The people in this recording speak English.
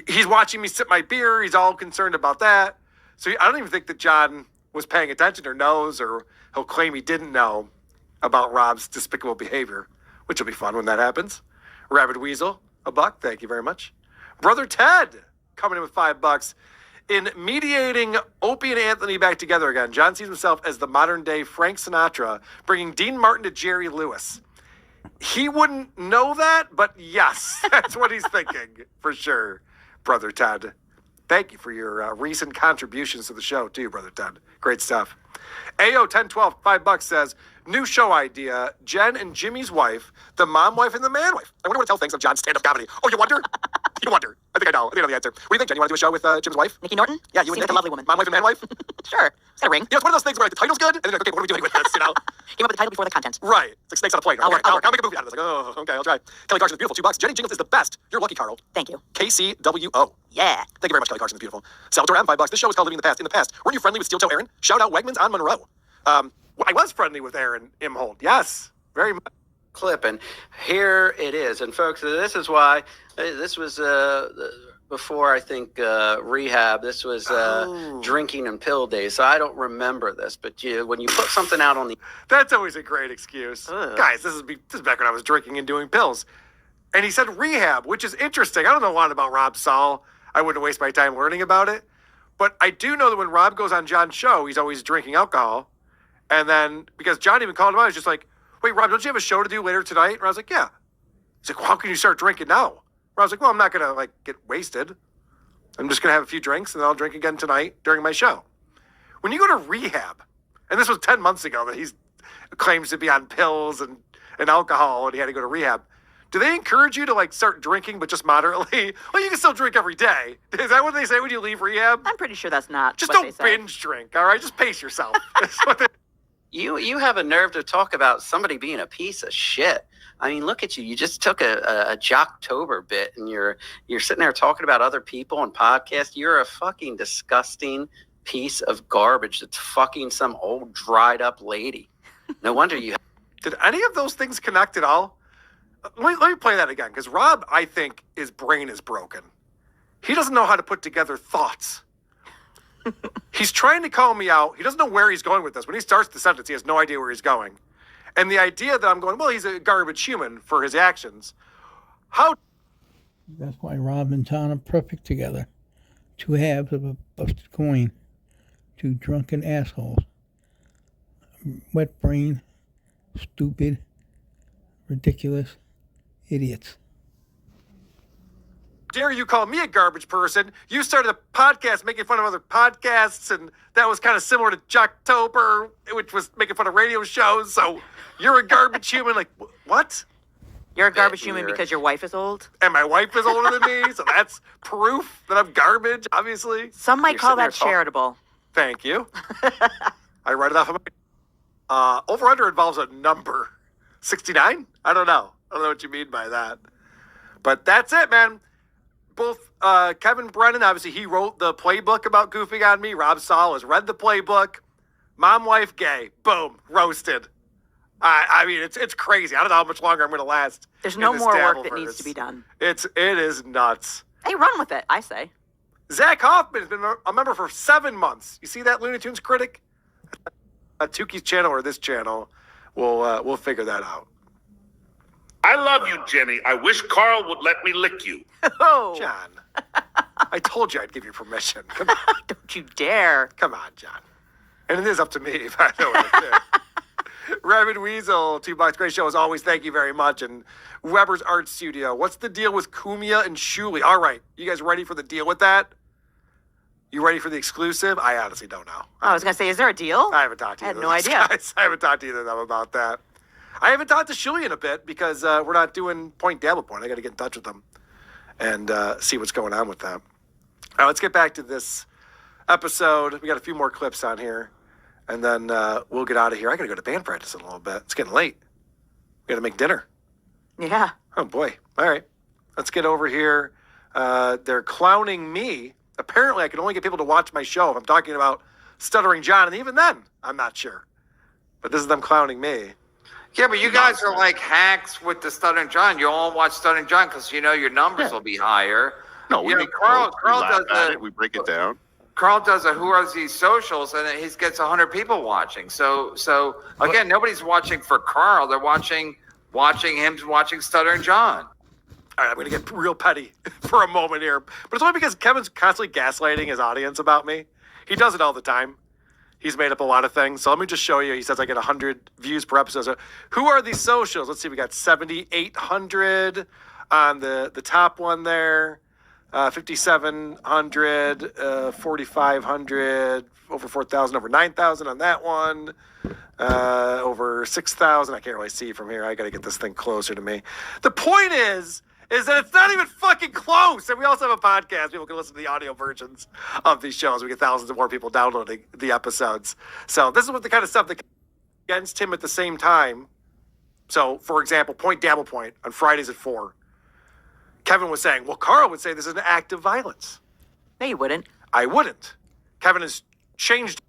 He's watching me sip my beer. He's all concerned about that. So I don't even think that John was paying attention or knows, or he'll claim he didn't know about Rob's despicable behavior, which will be fun when that happens. Rabid Weasel, $1. Thank you very much. Brother Ted coming in with $5. In mediating Opie and Anthony back together again, John sees himself as the modern-day Frank Sinatra, bringing Dean Martin to Jerry Lewis. He wouldn't know that, but yes, that's what he's thinking, for sure, Brother Ted. Thank you for your recent contributions to the show, too, Brother Ted. Great stuff. AO1012, $5 says, new show idea, Jen and Jimmy's wife, the mom wife and the man wife. I wonder what Tel thinks of John's stand-up comedy. Oh, you wonder? You wonder. I think I know. I think I know the answer. What do you think, Jen? You want to do a show with Jim's wife? Nikki Norton? Yeah, you Seems and like a lovely woman. Mom wife and man wife? Sure. It's got a ring. You know, it's one of those things where like, the title's good, and then you're like, okay, what are we doing with this, you know? Came up with the title before the content. Right. It's like snakes on a plane. I'll work. I'll make a movie out of this. Like, oh, okay, I'll try. Kelly Clarkson's beautiful, $2. Jenny Jingles is the best. You're lucky, Carl. Thank you. KCWO. Yeah. Thank you very much, Kelly Clarkson. It's beautiful. Salvatore M, $5. This show is called Living in the Past. In the past, weren't you friendly with Steel Toe Aaron? Shout out Wegmans on Monroe. I was friendly with Aaron Imholt. Yes, very much. Clip, and here it is. And folks, this is why this was before I think rehab. This was drinking and pill days. So I don't remember this, but when you put something out on the that's always a great excuse, guys. This is back when I was drinking and doing pills, and he said rehab, which is interesting. I don't know a lot about Rob Saul. I wouldn't waste my time learning about it, but I do know that when Rob goes on John's show, he's always drinking alcohol, and then because John even called him out, he's just like, wait, Rob, don't you have a show to do later tonight? And I was like, yeah. He's like, well, how can you start drinking now? And I was like, well, I'm not going to get wasted. I'm just going to have a few drinks and then I'll drink again tonight during my show. When you go to rehab, and this was 10 months ago that he claims to be on pills and alcohol and he had to go to rehab, do they encourage you to start drinking but just moderately? Well, you can still drink every day. Is that what they say when you leave rehab? I'm pretty sure that's not just what don't binge drink, all right? Just pace yourself. You have a nerve to talk about somebody being a piece of shit. I mean, look at you. You just took a Jocktober bit and you're sitting there talking about other people on podcasts. You're a fucking disgusting piece of garbage that's fucking some old dried up lady. No wonder you. Did any of those things connect at all? Let me play that again, because Rob, I think, his brain is broken. He doesn't know how to put together thoughts. He's trying to call me out. He doesn't know where he's going with this. When he starts the sentence, he has no idea where he's going. And the idea that I'm going, well, he's a garbage human for his actions. How? That's why Rob and John are perfect together. Two halves of a busted coin. Two drunken assholes. Wet brain, stupid, ridiculous idiots. Dare you call me a garbage person? You started a podcast making fun of other podcasts, and that was kind of similar to Jocktober, which was making fun of radio shows. So you're a garbage human. Like, what? You're a garbage human because your wife is old? And my wife is older than me, so that's proof that I'm garbage, obviously. Some might call that charitable. Thank you. I write it off of my... over-under involves a number. 69? I don't know. I don't know what you mean by that. But that's it, man. Both Kevin Brennan, obviously, he wrote the playbook about goofing on me. Rob Saul has read the playbook. Mom, wife, gay. Boom. Roasted. I mean, it's crazy. I don't know how much longer I'm going to last. There's no more work that needs to be done. It is nuts. Hey, run with it, I say. Zach Hoffman has been a member for 7 months. You see that, Looney Tunes critic? Tuki's channel or this channel, we'll figure that out. I love you, Jenny. I wish Carl would let me lick you. Oh, John, I told you I'd give you permission. Come on. Don't you dare. Come on, John. And it is up to me if I know what to do. Rabid Weasel, $2. Great show as always. Thank you very much. And Weber's Art Studio. What's the deal with Kumia and Shuli? All right. You guys ready for the deal with that? You ready for the exclusive? I honestly don't know. I was going to say, is there a deal? I haven't talked to either I had no idea. Guys. I haven't talked to either of them about that. I haven't talked to Shuli in a bit because we're not doing Point Dabble Point. I got to get in touch with them and see what's going on with that. All right, let's get back to this episode. We got a few more clips on here, and then we'll get out of here. I got to go to band practice in a little bit. It's getting late. We got to make dinner. Yeah. Oh, boy. All right. Let's get over here. They're clowning me. Apparently, I can only get people to watch my show if I'm talking about Stuttering John, and even then, I'm not sure. But this is them clowning me. Yeah, but you guys are like hacks with the Stuttering John. You all watch Stuttering John because you know your numbers will be higher. No, we Yeah, make Carl- jokes, Carl we laugh does at the- it, we break it down. Carl does a Who Are These Socials, and he gets 100 people watching. So again, nobody's watching for Carl. They're watching him watching Stuttering John. All right, I'm going to get real petty for a moment here. But it's only because Kevin's constantly gaslighting his audience about me. He does it all the time. He's made up a lot of things. So let me just show you. He says I get 100 views per episode. So who are these socials? Let's see. We got 7,800 on the top one there. 5,700, 4,500, over 4,000, over 9,000 on that one. Over 6,000. I can't really see from here. I got to get this thing closer to me. The point is that it's not even fucking close. And we also have a podcast. People can listen to the audio versions of these shows. We get thousands of more people downloading the episodes. So this is what the kind of stuff that against him at the same time. So, for example, Point Dabble Point on Fridays at 4. Kevin was saying, well, Carl would say this is an act of violence. No, you wouldn't. I wouldn't. Kevin has changed